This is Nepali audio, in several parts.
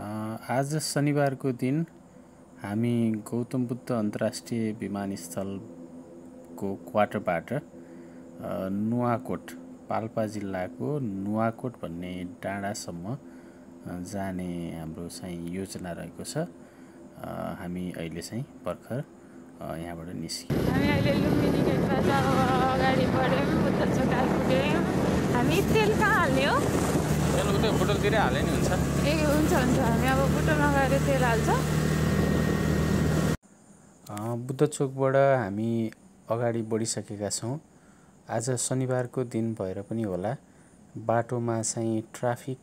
आज शनिबारको दिन हामी गौतम बुद्ध अन्तर्राष्ट्रिय विमानस्थलको क्वार्टरबाट नुवाकोट पाल्पा जिल्लाको नुवाकोट भन्ने डाँडासम्म जाने हाम्रो चाहिँ योजना रहेको छ। हामी अहिले चाहिँ भर्खर यहाँबाट निस्क्यौँ। हामी अहिले लुम्बिनी गेटबाट अगाडि बढ्यौँ, बुद्ध चोक आइपुग्यौँ। हामी तेल कहाँ हाल्ने हो? तेल उतै बोतलतिरै हाले नि हुन्छ। ए हुन्छ हामी अब बोतलमा गएर तेल हाल्छ। बुद्ध चोकबाट हामी अगाडि बढिसकेका छौँ। आज शनिबारको दिन भएर पनि होला बाटोमा चाहिँ ट्राफिक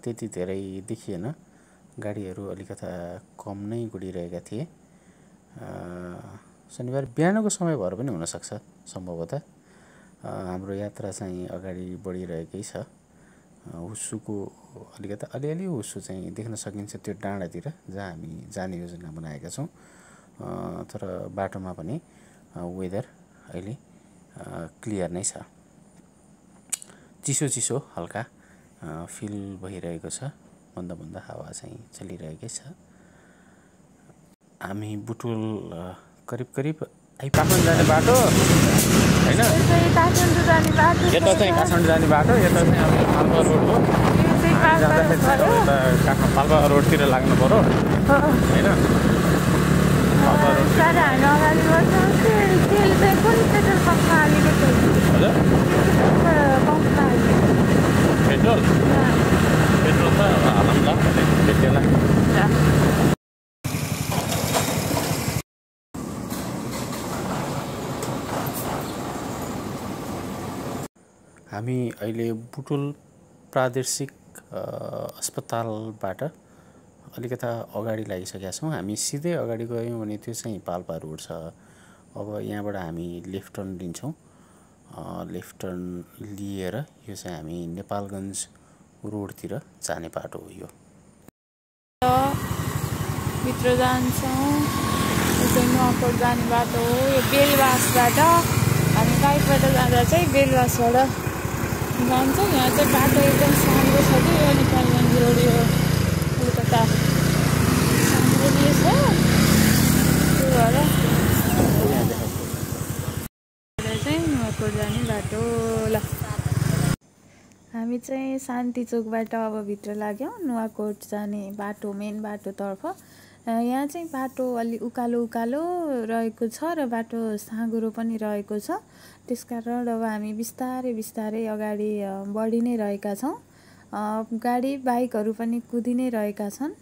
त्यति धेरै देखिएन। गाडीहरू अलिकता कम नै गुडिरहेका थिए। शनिबार बिहानको समय भएर पनि हुनसक्छ सम्भवतः। हाम्रो यात्रा चाहिँ अगाडि बढिरहेकै छ। हुस्सुको अलिकता अलिअलि हुस्सु चाहिँ देख्न सकिन्छ त्यो डाँडातिर जहाँ हामी जाने योजना बनाएका छौँ। तर बाटोमा पनि वेदर अहिले क्लियर नै छ। चिसो चिसो हल्का फिल भइरहेको छ। मन्द मन्द हावा चाहिँ चलिरहेकै छ। हामी बुटुल करिब करिब आइपाखन जाने बाटो हैन, काठमाडौँ जाने बाटो, यता चाहिँ काठमाडौँ जाने बाटो, यता चाहिँ अब पाल्पा रोड हो। पाल्पा रोडतिर लाग्नु पर्यो हैन। सर हामी अगाडि बढ्छौँ। तेल चाहिँ कुन पेट्रोल पम्पमा हालेको थियो? हजुर पम्पमा हालेको पेट्रोल पेट्रोल त हालौँ ल त्यतिबेला। हामी अहिले बुटुल प्रादेशिक अस्पतालबाट अलिकता अगाडि लागिसकेका छौँ। हामी सिधै अगाडि गयौँ भने त्यो चाहिँ पाल्पा रोड छ। अब यहाँबाट हामी लेफ्ट टर्न लिन्छौँ। लेफ्ट टर्न लिएर यो चाहिँ हामी नेपालगञ्ज रोडतिर जाने बाटो हो। यो भित्र जान्छौँ। यो चाहिँ नुवाकोट जाने बाटो हो। यो बेलवासबाट हामी बाइकबाट जाँदा चाहिँ बेलवासबाट जान्छौँ। यहाँ चाहिँ बाटो एकदम सानो छ कि यो नेपालगञ्ज रोड, यो कलकत्ता सानो छ। त्यो भएर चाहिँ नुवाकोट जाने बाटो। ल हामी चाहिँ शान्ति चोकबाट अब भित्र लाग्यौँ नुवाकोट जाने बाटो, मेन बाटोतर्फ। यहाँ चाहिँ बाटो अलि उकालो उकालो रहेको छ र बाटो साँघुरो पनि रहेको छ। त्यसकारण अब हामी बिस्तारै बिस्तारै अगाडि बढी नै रहेका छौँ। गाडी बाइकहरू पनि कुदि नै रहेका छन्।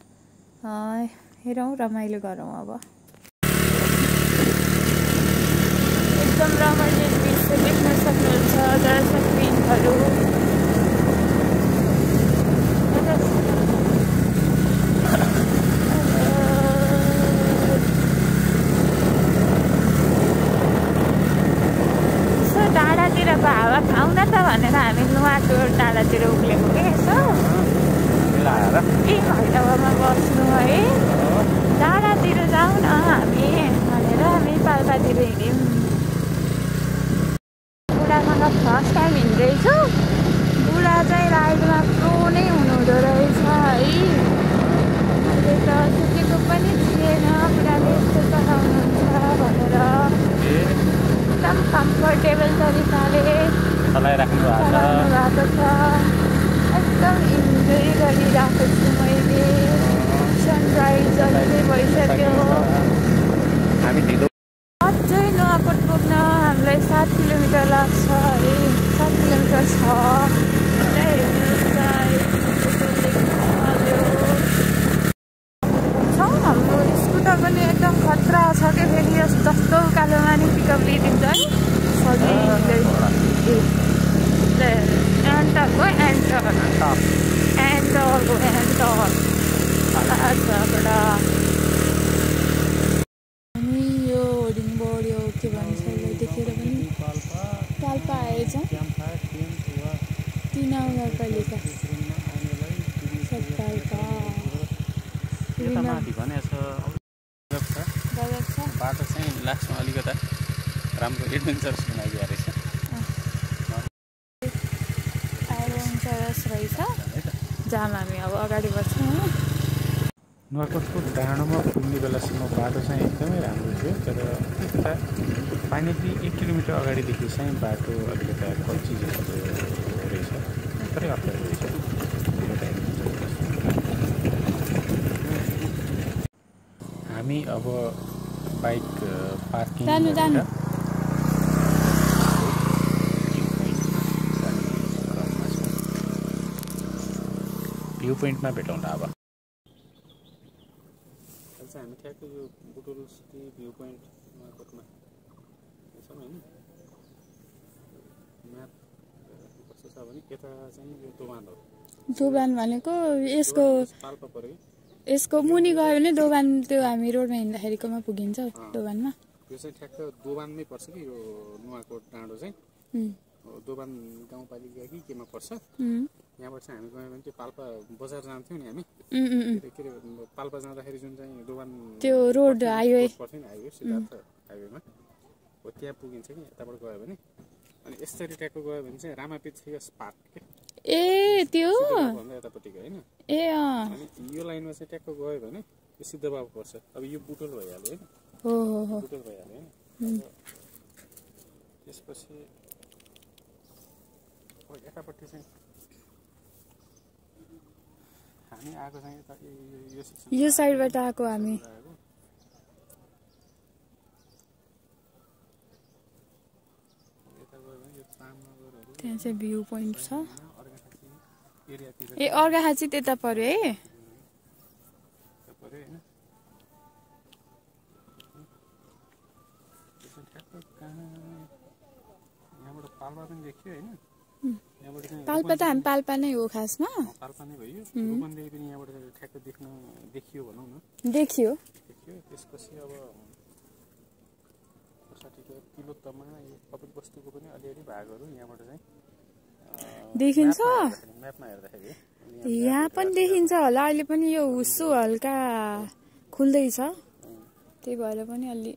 हेरौँ, रमाइलो गरौँ। अब एकदम रमाइलो दृश्य देख्न सक्नुहुन्छ दर्शकवृन्दहरू। डाँडातिरको हावा खाउँ न त भनेर हामी नुवाकोट डाँडातिर उक्लेको के यसो भैरवामा बस्नु है। डाँडातिर जाउँ न हामी भनेर हामी पाल्पातिर हिँड्यौँ। बुढासँग फर्स्ट टाइम हिँड्दैछु। बुढा चाहिँ राइडमा प्रो नै हुनुहुँदो रहेछ है। अहिले त सुतेको पनि थिएन, बुढाले यस्तो चलाउनुहुन्छ भनेर एकदम कम्फर्टेबल तरिकाले चलाइराख्नु भएको छ। एकदम इन्जोय गरिरहेको छु मैले। सनराइज अहिले भइसक्यो। अझै नुवाकोट पुग्न हामीलाई 7 किलोमिटर लाग्छ है। 7 किलोमिटर छ। हाम्रो स्कुटर पनि एकदम खतरा छ कि फेरि जस्तो उकालोमा नि पिकअप लिइदिन्छ है सजिलै। एन्टरको एन्टर हामी यो होर्डिङ बोर्ड यो के भन्छ यसलाई देखेर पनि पाल्पा आएछौँ। 3 नगरपालिका बाटो चाहिँ लास्टमा अलिकता राम्रो एडभेन्चरस बनाइदिएको रहेछ। एडभेन्चरस रहेछ। जाम हामी अब अगाडि बढ्छौँ। नुवाकोटको डाँडोमा पुग्ने बेलासम्म बाटो चाहिँ एकदमै राम्रो थियो, तर यता फाइनली 1 किलोमिटर अगाडिदेखि चाहिँ बाटो अलिकता कच्ची जस्तो रहेछ, थोरै अप्ठ्यारो रहेछ। हामी अब बाइक पार्किङ भ्यू पोइन्टमा भेटौँला। अब हामी ठ्याक्कै यो बुटोल सिटी भ्यू पोइन्ट नुवाकोटमा छौँ होइन। म्याप कस्तो छ भने यता चाहिँ यो दोभान हो। दोभान भनेको यसको पाल्पा पर्यो। यसको मुनि गयो भने दोभान त्यो हामी रोडमा हिँड्दाखेरिकोमा पुगिन्छ दोभानमा। यो चाहिँ ठ्याक्क दोभानमै पर्छ कि यो नुवाकोट डाँडो चाहिँ दोभान गाउँपालिका कि केमा पर्छ। यहाँबाट चाहिँ हामी गयौँ भने त्यो पाल्पा बजार जान्थ्यौँ नि हामी, के अरे पाल्पा जाँदाखेरि जुन चाहिँ दोभान त्यो रोड हाइवे पर्थ्यो नि, हाइवे सिद्धार्थ हाइवेमा हो, त्यहाँ पुगिन्छ कि यताबाट गयो भने। अनि यसरी ट्याक्क गयो भने चाहिँ रामापीठ पार्क के ए त्यो भन्दा यतापट्टिको होइन। ए अनि यो लाइनमा चाहिँ ट्याक्क गयो भने यो सिद्धबाबु पर्छ। अब यो बुटोल भइहाल्यो होइन, बुटोल भइहाल्यो होइन। त्यसपछि यतापट्टि चाहिँ हामी आएको चाहिँ यो साइडबाट आएको हामी। त्यहाँ चाहिँ भ्यू पोइन्ट छ। ए अर्घाखाँची त्यता पर्यो है। पाल्पा त हामी पाल्पा नै हो खासमा। पाल्पा नै भयो। रूपन्देही पनि यहाँबाट ठ्याक्क देखियो भनौँ न। देखियो। त्यसपछि अब तिलोत्तमा यो कपिल वस्तुको पनि अलिअलि भागहरू यहाँबाट चाहिँ देखिन्छ। म्यापमा हेर्दाखेरि यहाँ पनि देखिन्छ होला। अहिले पनि यो हुस्सु हल्का खुल्दैछ, त्यही भएर पनि अलि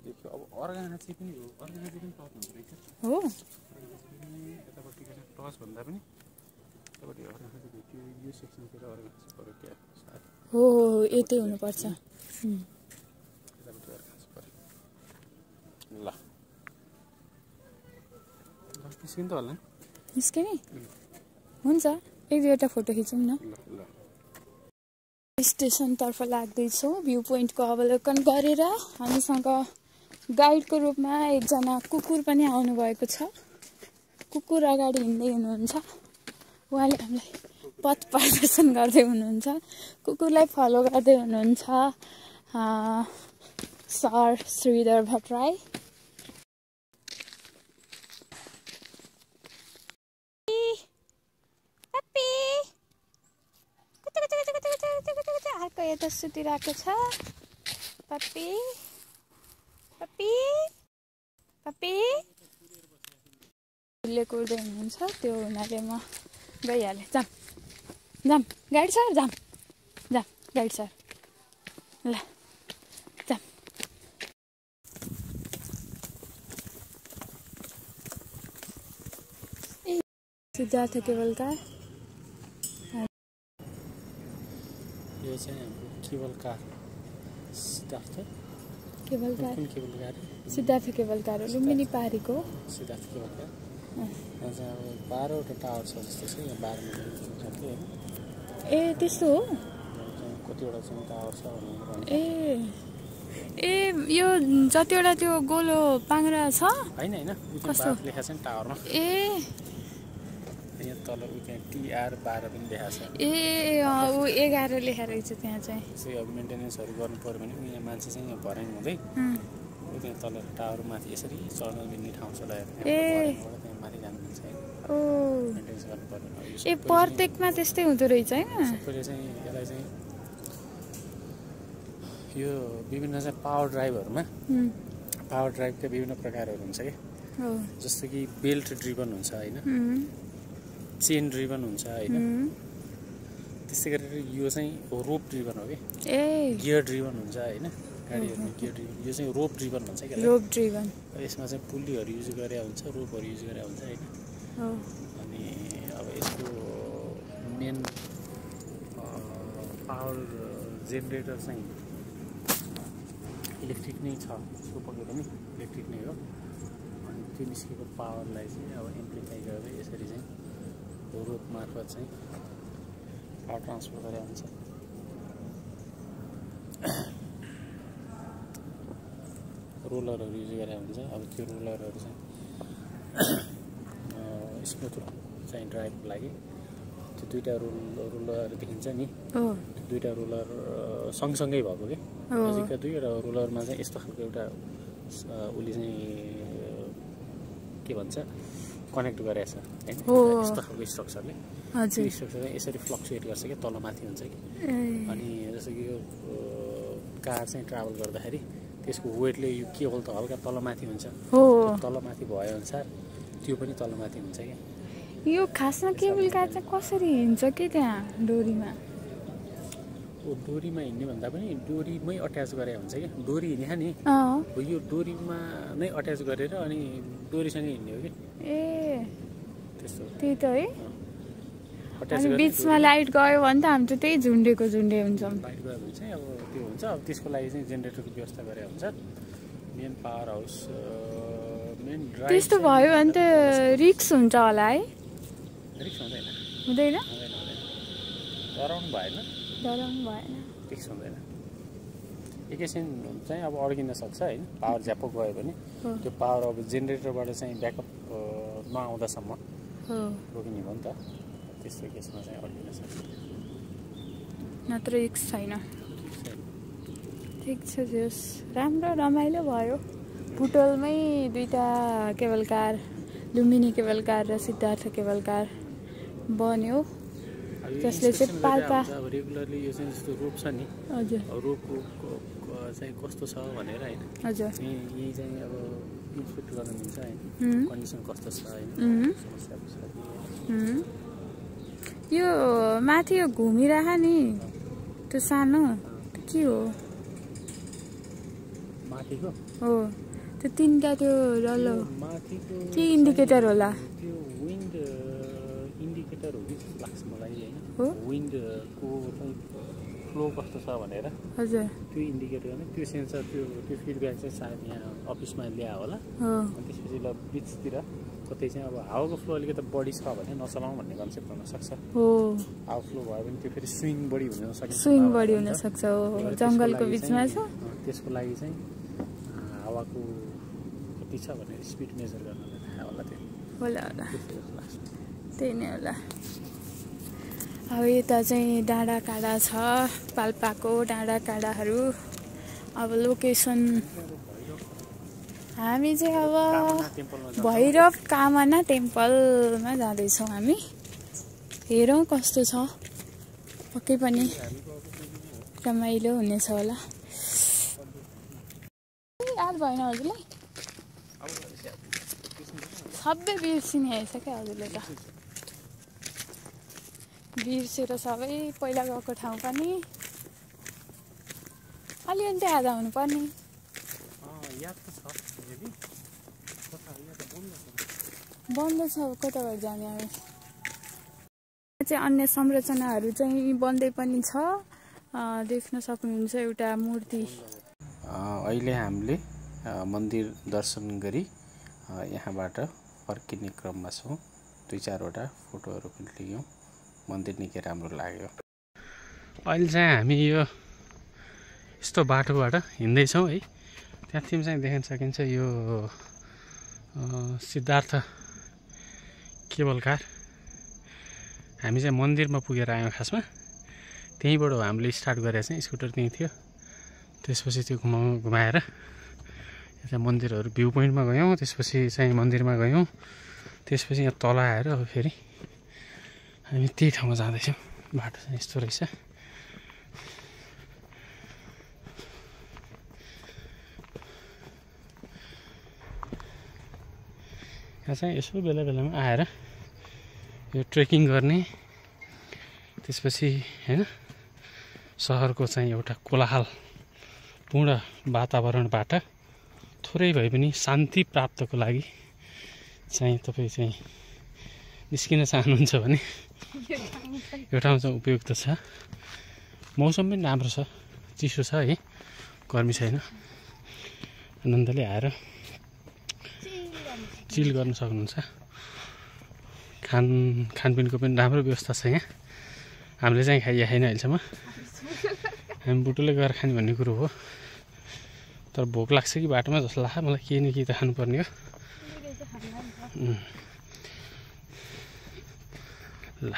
देखियो। अब अर्घाखाँची पनि हो, अर्घाखाँची पनि टच हुँदो रहेछ हो। यतापट्टिको चाहिँ टच भन्दा पनि यतापट्टि अर्घाखाँची देखियो। यो सेक्सनतिर अर्घाखाँची पऱ्यो क्या सायद। हो यतै हुनुपर्छ। यतापट्टि अर्घाखाँची पऱ्यो। ल निस्किनु त होला निस्किने हुन्छ। 1-2वटा फोटो खिचौँ न। स्टेसनतर्फ लाग्दैछौँ। भ्यू पोइन्टको अवलोकन गरेर हामीसँग गाइडको रूपमा एकजना कुकुर पनि आउनुभएको छ। कुकुर अगाडि हिँड्दै हुनुहुन्छ। उहाँले हामीलाई पथ प्रदर्शन गर्दै हुनुहुन्छ। कुकुरलाई फलो गर्दै हुनुहुन्छ सर श्रीधर भट्टराई। अर्को यता सुतिरहेको छ। पप्पी पप्पी पप्पी उसले कुर्दै हुनुहुन्छ। त्यो हुनाले म गइहालेँ। जाम जाम गाइड सर, जाम जाम गाइड सर। ल जाम। ए सिद्धार्थ केबल कार। यो चाहिँ हाम्रो cable car Siddhartha cable car. Cable car Siddhartha cable car हो, लुम्बिनी पारीको। Siddhartha cable car. यहाँ चाहिँ अब 12वटा टावर छ जस्तो छ। यहाँ 12 मिटर होइन। ए त्यस्तो हो। कतिवटा चाहिँ टावर छ भनेर। ए यो जतिवटा त्यो गोलो पाङ्रा छ होइन होइन, कस्तो लेखा छ नि टावरमा। ए यहाँ तल त्यहाँ TR 12 पनि लेखा छ। ए ऊ 11 लेखा रहेछ त्यहाँ चाहिँ। त्यसै अब मेन्टेनेन्सहरू गर्नु पर्यो भने यहाँ मान्छे चाहिँ यहाँ भर्याङ हुँदै त्यहाँ तल टावर माथि यसरी चढ्न मिल्ने ठाउँ छ लगाएर त्यहाँ माथि जानु मिल्छ। मेन्टेनेन्स गर्नु पर्यो। ए प्रत्येकमा त्यस्तै हुँदो रहेछ होइन। सबैले चाहिँ यसलाई चाहिँ यो विभिन्न चाहिँ पावर ड्राइभहरूमा पावर ड्राइभका विभिन्न प्रकारहरू हुन्छ क्या। जस्तो कि बेल्ट ड्रिभन हुन्छ होइन, चेन ड्रिभन हुन्छ होइन। त्यस्तै गरेर यो चाहिँ रोप ड्रिभन हो कि गियर ड्रिभन हुन्छ होइन। गाडीहरूमा गियर ड्रिभन, यो चाहिँ रोप ड्रिभन भन्छ क्या। रोप ड्रिभन। यसमा चाहिँ पुल्लीहरू युज गरेर हुन्छ, रोपहरू युज गरेर हुन्छ होइन। अनि अब यसको मेन पावर जेनेरेटर चाहिँ इलेक्ट्रिक नै छ, त्यसको पक्कै पनि इलेक्ट्रिक नै हो। अनि त्यो निस्केको पावरलाई चाहिँ अब एम्प्लिफाई गरेर यसरी चाहिँ रोप मार्फत चाहिँ पावर ट्रान्सफर गरेर हुन्छ। रोलरहरू युज गरेर हुन्छ। अब त्यो रोलरहरू चाहिँ स्मुथ चाहिँ ड्राइभको लागि त्यो दुईवटा रोलर देखिन्छ नि, त्यो दुईवटा रोलर सँगसँगै भएको कि नजिकका दुईवटा रोलरमा चाहिँ यस्तो खालको एउटा उसले चाहिँ के भन्छ कनेक्ट गरेछ होइन, यस्तो खालको स्ट्रक्चरले त्यो स्ट्रक्चर चाहिँ यसरी फ्लक्चुएट गर्छ कि तलमाथि हुन्छ कि। अनि जस्तो कि यो कार चाहिँ ट्राभल गर्दाखेरि त्यसको वेटले यो केबल त हल्का तलमाथि हुन्छ, तलमाथि भए अनुसार त्यो पनि तलमाथि हुन्छ क्या। यो खासमा केबल कार चाहिँ कसरी हिँड्छ कि त्यहाँ डोरीमा? डोरीमा हिँड्ने भन्दा पनि डोरीमै अट्याच गरे हुन्छ क्या, डोरी हिँड्ने नि हो, यो डोरीमा नै अट्याच गरेर अनि डोरीसँगै हिँड्ने हो कि। त्यस्तो त्यही त है। अनि बिचमा लाइट गयो भने त हामी त त्यही झुन्डेको झुन्डे हुन्छौँ। लाइट गयो भने चाहिँ अब त्यो हुन्छ। अब त्यसको लागि चाहिँ जेनेरेटरको व्यवस्था गरे हुन्छ। Main power house main drive त्यस्तो भयो भने त रिक्स हुन्छ होला है? रिक्स हुँदैन, हुँदैन, डराउनु भएन, डराउनु भएन, रिक्स हुँदैन। एकैछिन चाहिँ अब अड्किन सक्छ होइन, पावर झ्यापो गयो भने त्यो पावर अब जेनेरेटरबाट चाहिँ ब्याकअप नआउँदासम्म रोकिने भयो नि त। त्यस्तो केसमा चाहिँ अड्किन सक्छ, नत्र रिक्स छैन। ठिक छ, जस राम्रो रमाइलो भयो। पुटोलमै दुईवटा cable car, Lumbini cable car र सिद्धार्थ केबल कार बन्यो, जसले चाहिँ पाल्पा रेगुलरली यो चाहिँ जस्तो रोप छ नि, हजुर रोपको चाहिँ कस्तो छ भनेर होइन, हजुर यही चाहिँ अब इन्सपेक्ट गर्न मिल्छ होइन, कन्डिसन कस्तो छ होइन, समस्या यो माथि यो घुमिरह नि त्यो सानो के हो? माथिको हो त्यो तिनवटा त्यो डल्लो माथिको के इन्डिकेटर होला? त्यो विन्ड इन्डिकेटर हो कि लाग्छ मलाई होइन, हो विन्डको फ्लो कस्तो छ भनेर हजुर त्यो इन्डिकेटर होइन, त्यो सेन्सर त्यो फिडब्याक चाहिँ सायद यहाँ अफिसमा ल्यायो होला। अनि त्यसपछि ल बिचतिर कतै चाहिँ अब हावाको फ्लो अलिकति बढी छ भने नचलाउँ भन्ने कन्सेप्ट हुनसक्छ। हावा फ्लो भयो भने त्यो फेरि स्विङ बढी हुनसक्छ, स्विङ बढी हुनसक्छ। जङ्गलको बिचमा छ, त्यसको लागि चाहिँ हावाको कति छ भनेर स्पिड मेजर गर्नलाई थाहा होला। त्यो होला होला, त्यही नै होला। अब यता चाहिँ डाँडा काँडा छ, पाल्पाको डाँडा काँडाहरू। अब लोकेसन हामी चाहिँ अब भैरव कामना टेम्पलमा जाँदैछौँ हामी। हेरौँ कस्तो छ, पक्कै पनि रमाइलो हुनेछ होला। याद भएन हजुरलाई? सबै बिर्सिने आएछ क्या हजुरले त, बिर्सेर सबै पहिला गएको ठाउँ पनि अलिअलि त याद आउनु पर्ने। बन्द छ, कताबाट जाने अब? चाहिँ अन्य संरचनाहरू चाहिँ बन्दै पनि छ, देख्न सक्नुहुन्छ एउटा मूर्ति। अहिले हामीले मन्दिर दर्शन गरी यहाँबाट फर्किने क्रममा छौँ। 2-4वटा फोटोहरू पनि लियौँ, मन्दिर निकै राम्रो लाग्यो। अहिले चाहिँ हामी यो यस्तो बाटोबाट हिँड्दैछौँ है। त्यहाँदेखि चाहिँ देख्न सकिन्छ यो सिद्धार्थ केबल कार। हामी चाहिँ मन्दिरमा पुगेर आयौँ खासमा, त्यहीँबाट हो हामीले स्टार्ट गरेर चाहिँ स्कुटर त्यहीँ थियो। त्यसपछि त्यो घुमाएर यता मन्दिरहरू भ्यू पोइन्टमा गयौँ, त्यसपछि चाहिँ मन्दिरमा गयौँ, त्यसपछि यहाँ तल आएर अब फेरि हामी त्यही ठाउँमा जाँदैछौँ। बाटो चाहिँ यस्तो रहेछ। यहाँ चाहिँ यसो बेला बेलामा आएर यो ट्रेकिङ गर्ने, त्यसपछि होइन सहरको चाहिँ एउटा कोलाहलपूर्ण वातावरणबाट थोरै भए पनि शान्ति प्राप्तको लागि चाहिँ तपाईँ चाहिँ निस्किन चाहनुहुन्छ भने यो ठाउँ चाहिँ उपयुक्त छ। मौसम पनि राम्रो छ, चिसो छ है, गर्मी छैन। आनन्दले आएर चिल गर्न सक्नुहुन्छ। खानपिनको पनि राम्रो व्यवस्था छ यहाँ। हामीले चाहिँ खाइया छैन अहिलेसम्म, हामी बुटुले गएर खाने भन्ने कुरो हो। तर भोक लाग्छ कि बाटोमा जस्तो लाग्छ मलाई, केही न केही त खानुपर्ने हो। ल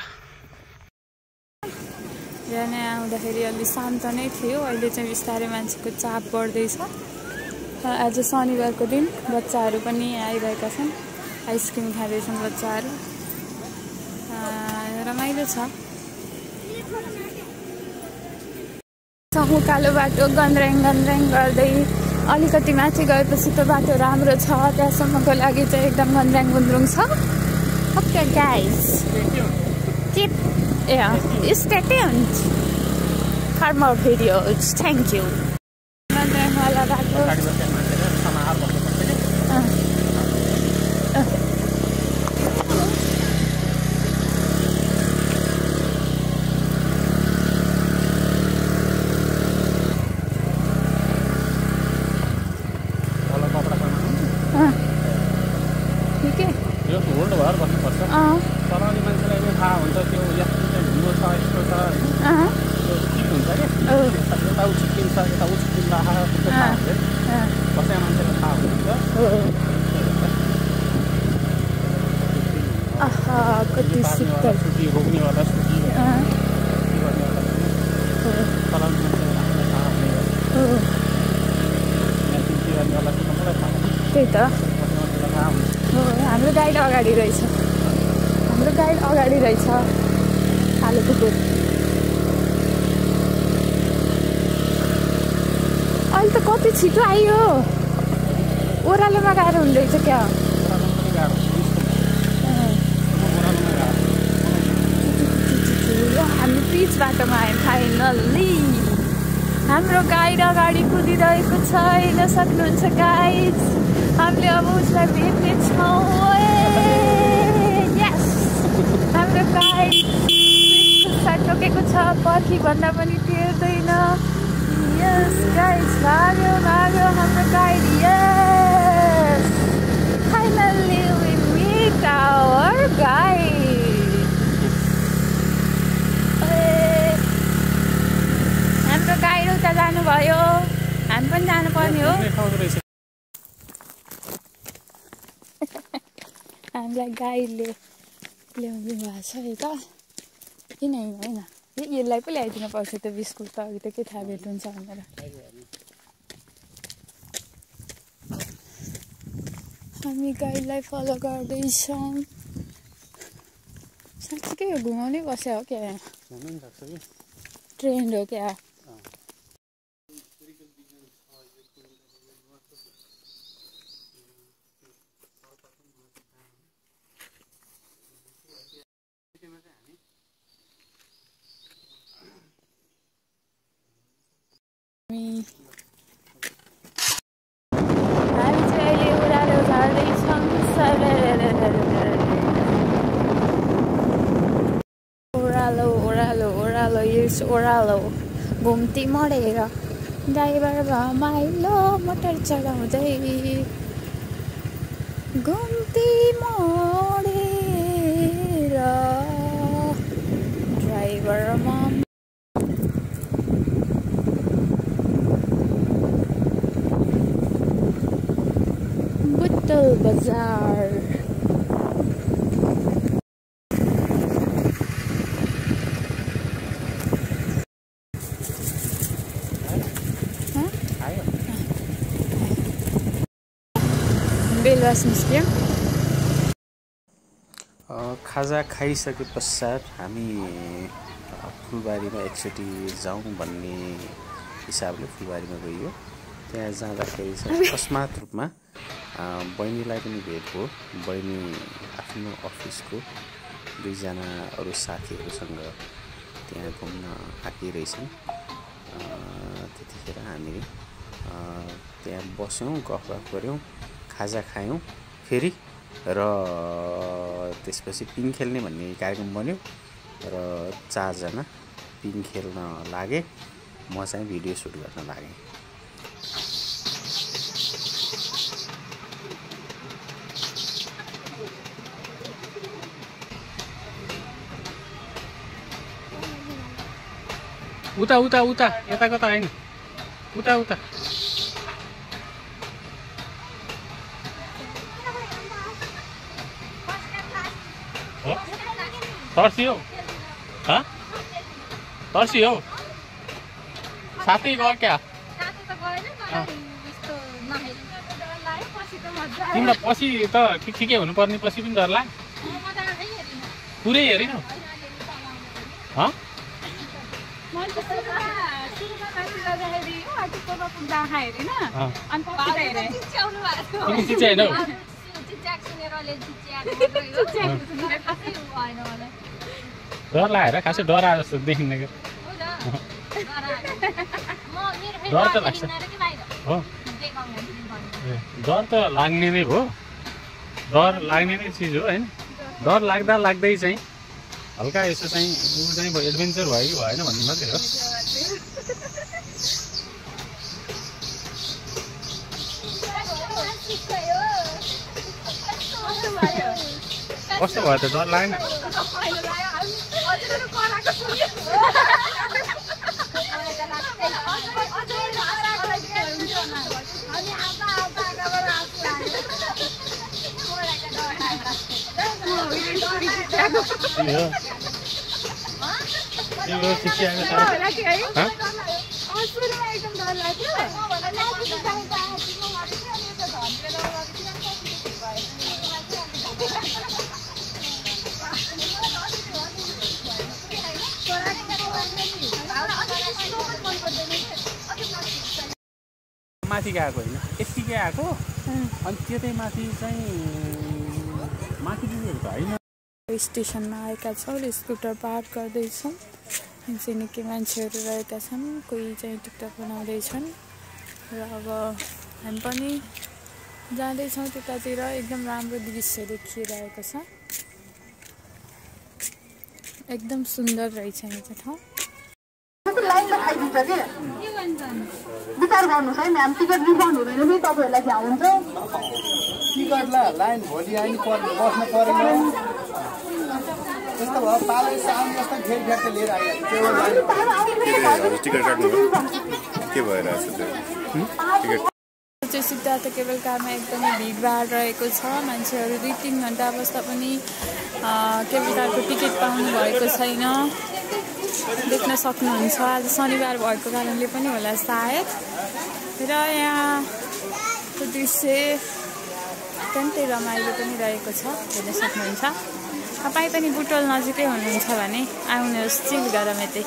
बिहान आउँदाखेरि अलि शान्त नै थियो, अहिले चाहिँ बिस्तारै मान्छेको चाप बढ्दैछ। आज शनिबारको दिन बच्चाहरू पनि आइरहेका छन्, आइसक्रिम खाँदैछन् बच्चाहरू, रमाइलो छ। उकालो बाटो गन्द्र्याङ गर्दै अलिकति माथि गएपछि त बाटो राम्रो छ, त्यहाँसम्मको लागि चाहिँ एकदम गन्द्र्याङ गुन्द्रुङ छ। Okay guys, keep stay tuned for more videos. Thank you. गन्द्र्याङ वाला बाटो चलाउने मान्छेलाई पनि थाहा हुन्छ त्यो यस्तो चाहिँ ढुङ्गो छ, यस्तो छ, त्यो ठिक हुन्छ क्या। यता उछिकिन्छ, यता उछिकिन्छ, कसै मान्छेलाई थाहा हुन्छ। कति शीतल सुटी रोक्नेवाला, सुटी गर्नेवाला चलाउने मान्छेलाई थाहा हुने, गर्नेवाला चाहिँ मलाई थाहा हुन्छ। त्यही त मान्छेलाई थाहा हुन्छ। हाम्रो गाइड अगाडि रहेछ, आलु कुकुर। अहिले त कति छिटो आयो, ओह्रालोमा गाह्रो हुँदैछ क्या। हामी पिच बाटोमा आयौँ फाइनल्ली। हाम्रो गाइड अगाडि कुदिरहेको छ, हेर्न सक्नुहुन्छ गाइज। हामीले अब उसलाई भेट्नेछौँ। हाम्रो गाइड खुट्टा टोकेको छ, पर्खी भन्दा पनि टेर्दैन। यस गाइज, भाग्यो हाम्रो guide. Yes, finally we meet our guide. हाम्रो गाइड उता जानुभयो, हामी पनि जानुपर्ने हो। हामीलाई गाइडले ल्याउनु भएको छ यता, किन होइन, यसलाई पो ल्याइदिनु पर्छ त्यो बिस्कुट त, अघि त के थाहा भेट हुन्छ भनेर। हामी गाइडलाई फलो गर्दैछौँ। साँच्चीकै यो घुमाउनै बस्यो हो क्या, यहाँ ट्रेन्ड हो क्या। हामी चाहिँ अहिले ओह्रालो झर्दैछौँ। ओह्रालो यस ओह्रालो घुम्ती मरेर ड्राइभर रमाइलो मोटर चलाउँदै घुम्ती मरेर ड्राइभर बुटल बजार। बेलुवास निस्क्यौँ। खाजा खाइसके पश्चात हामी फुलबारीमा एकचोटि जाउँ भन्ने हिसाबले फुलबारीमा गइयो। त्यहाँ जाँदाखेरि चाहिँ अकस्मात रूपमा बहिनीलाई पनि भेट भयो। बहिनी आफ्नो अफिसको दुईजना अरू साथीहरूसँग त्यहाँ घुम्न आइरहेछन्। त्यतिखेर हामी त्यहाँ बस्यौँ, गफगाफ गऱ्यौँ, खाजा खायौँ फेरि, र त्यसपछि पिङ खेल्ने भन्ने कार्यक्रम बन्यो र 4 जना पिङ खेल्न लागे म चाहिँ भिडियो सुट गर्न लागे उता उता उता यता कता हैन उता उता हो तर्सियो ह तर्सियो साथै गयो क्या तिम्रो पछि त ठिकै हुनुपर्ने पछि पनि डर लाग्यो पुरै हेरिन ह डर लागेर खासै डरा जस्तो देखिँदैन डर त लाग्छ हो डर त लाग्ने नै हो डर लाग्ने नै चिज हो हैन डर लाग्दा लाग्दै चाहिँ हल्का यसो चाहिँ उ चाहिँ एडभेन्चर भयो कि भएन भन्ने मात्रै हो कस्तो भयो त डर लागेन माथि गएको होइन यत्तिकै आएको अनि त्यतै माथि चाहिँ माथि पुगेको त होइन स्टेसनमा आएका छौँ र स्कुटर पार्क गर्दैछौँ चाहिँ निकै मान्छेहरू रहेका छन् कोही चाहिँ टिकटक बनाउँदैछन् र अब हामी पनि जाँदैछौँ त्यतातिर एकदम राम्रो दृश्य देखिरहेको छ एकदम सुन्दर रहेछ यो ठाउँ विचार गर्नुहोस् है म्याम टिकट रिफन्ड हुँदैन नि तपाईँहरूलाई त्यहाँ हुन्छ टिकटलाई लाइन भोलि आइ बस्नु परेन त्यस्तो भयो पालै साउन्ड जस्तो घेर घेर लिएर आइहाल्छ टिकट काट्नु के भइरहेछ त्यो सिद्धार्थ केबल कारमा एकदमै भिडभाड रहेको छ मान्छेहरू 2-3 घन्टा बस्दा पनि केबल कारको टिकट पाउनु भएको छैन देख्न सक्नुहुन्छ आज शनिबार भएको कारणले पनि होला सायद र यहाँको दृश्य अत्यन्तै रमाइलो पनि रहेको छ हेर्न सक्नुहुन्छ तपाईँ पनि बुटोल नजिकै हुनुहुन्छ भने आउनुहोस् चिल गरौँ यतै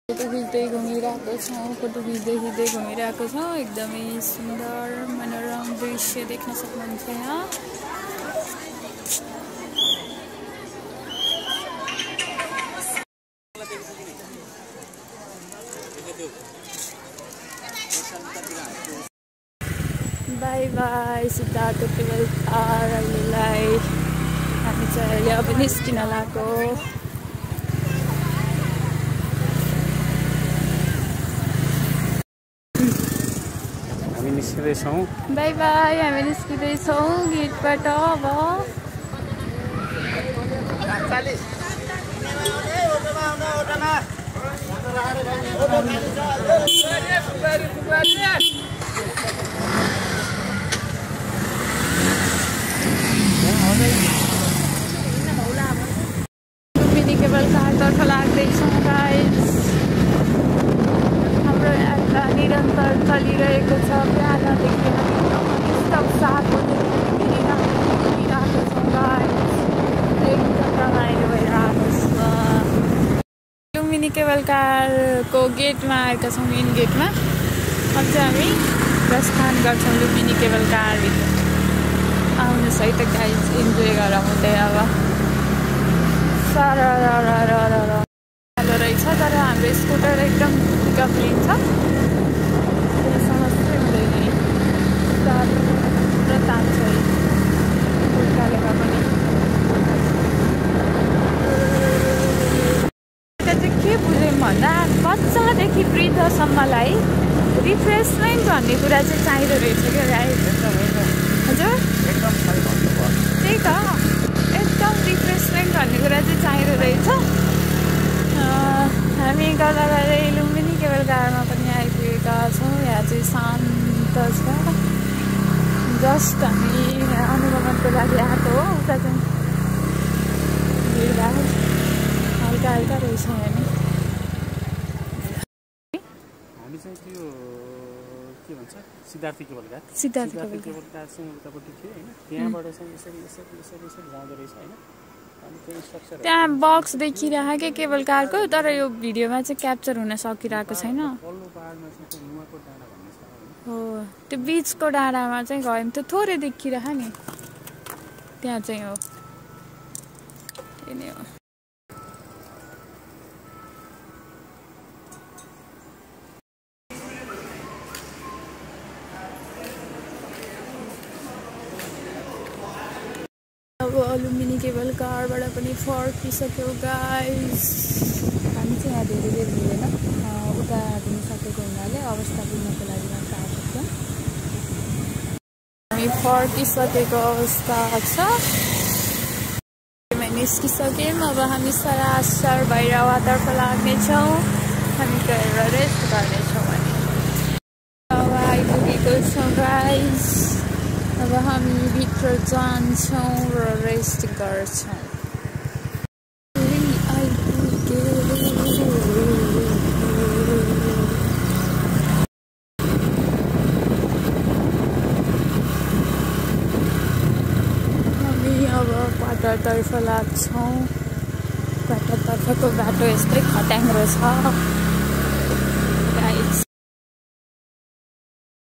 फोटो खिच्दै घुमिरहेको छौँ फोटो खिच्दै घुमिरहेको छौँ एकदमै सुन्दर मनोरम दृश्य देख्न सक्नुहुन्छ यहाँ by by Siddhartha cable car अहिलेलाई हामी चाहिँ अहिले अब निस्किन लागेको हामी निस्किँदैछौँ बाई बाई हामी निस्किँदैछौँ गेटबाट अब लुम्बिनी केबल कारतर्फ लाग्दैछौँ गाइस हाम्रो यात्रा निरन्तर चलिरहेको छ बिहानदेखि एकदम साथो घुमिरहेको छौँ गाइस एकदम रमाइलो भइरहेको छ लुम्बिनी केबल कारको गेटमा आएका छौँ मेन गेटमा अब चाहिँ हामी प्रस्थान गर्छौँ लुम्बिनी केबल कारभित्र आउनुहोस् है त गाइस इन्जोय गरौँ हुँदै अब साह्रो रहेछ तर हाम्रो स्कुटर एकदम पिकअप लिन्छ समस्या हुँदैन नि र तान्छ उल्काले पनि बच्चादेखि वृद्धसम्मलाई रिफ्रेसमेन्ट भन्ने कुरा चाहिँ चाहिँदो रहेछ क्या गाइस। हजुर एकदम सही भन्नुभयो। त्यही त एकदम रिफ्रेसमेन्ट भन्ने कुरा चाहिँ चाहिँदो रहेछ। हामी गदालले लुम्बिनी केबल कारमा पनि आइपुगेका छौँ। यहाँ चाहिँ शान्त छ। जस्ट हामी अनुगमनको लागि आएको हो। उता चाहिँ भिडभाड हल्का हल्का रहेछ यहाँ। हामी चाहिँ त्यो के भन्छ सिद्धार्थ केबल कार चाहिँ उतापट्टि थियो होइन। त्यहाँबाट चाहिँ यसरी जाँदो रहेछ होइन। त्यहाँ बक्स देखिरहेको केबल कारको, तर यो भिडियोमा चाहिँ क्याप्चर हुन सकिरहेको छैन। हो त्यो बिचको डाँडामा चाहिँ गयो भने त थोरै देखिरह नि। त्यहाँ चाहिँ हो त्यही नै हो। अब लुम्बिनी केबल कारबाट पनि फर्किसक्यो गाइस। हामी चाहिँ यहाँ धेरै बेर मिलेन, उता दिनु सकेको हुनाले अवस्था पुग्नको लागि मात्र आएको छ। हामी फर्किसकेको अवस्था छ। निस्किसक्यौँ। अब हामी सरासर भैरवातर्फ लाग्नेछौँ। हामी गएर रेस्ट गर्नेछौँ अनि अब आइपुगेको छौँ गाइस। अब हामी भित्र जान्छौँ र रेस्ट गर्छौँ। हामी अब क्वार्टरतर्फ लाग्छौँ। क्वार्टरतर्फको बाटो यस्तै खट्याङ्ग्रो छ।